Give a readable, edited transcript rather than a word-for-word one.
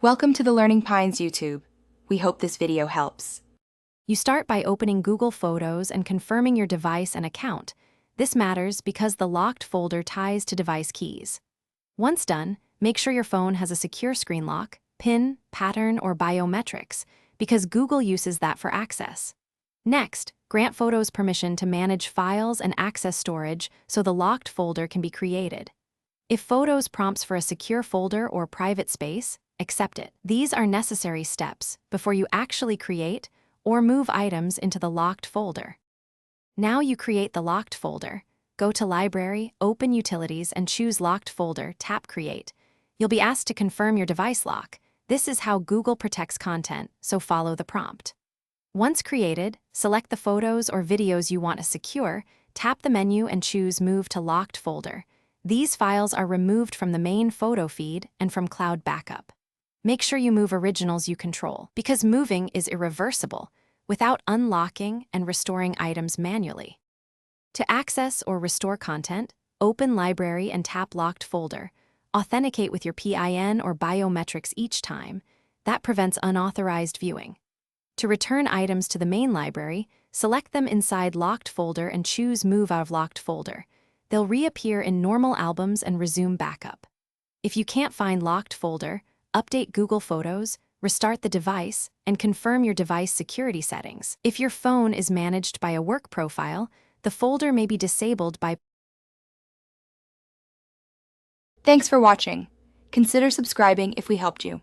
Welcome to the Learning Pines YouTube. We hope this video helps. You start by opening Google Photos and confirming your device and account. This matters because the locked folder ties to device keys. Once done, make sure your phone has a secure screen lock, PIN, pattern, or biometrics, because Google uses that for access. Next, grant Photos permission to manage files and access storage so the locked folder can be created. If Photos prompts for a secure folder or private space, accept it. These are necessary steps before you actually create or move items into the locked folder. Now you create the locked folder. Go to Library, open Utilities, and choose Locked Folder, tap Create. You'll be asked to confirm your device lock. This is how Google protects content, so follow the prompt. Once created, select the photos or videos you want to secure, tap the menu and choose Move to Locked Folder. These files are removed from the main photo feed and from cloud backup. Make sure you move originals you control, because moving is irreversible, without unlocking and restoring items manually. To access or restore content, open Library and tap Locked Folder. Authenticate with your PIN or biometrics each time. That prevents unauthorized viewing. To return items to the main library, select them inside Locked Folder and choose Move out of Locked Folder. They'll reappear in normal albums and resume backup. If you can't find Locked Folder, update Google Photos, restart the device, and confirm your device security settings. If your phone is managed by a work profile, the folder may be disabled by... Thanks for watching. Consider subscribing if we helped you.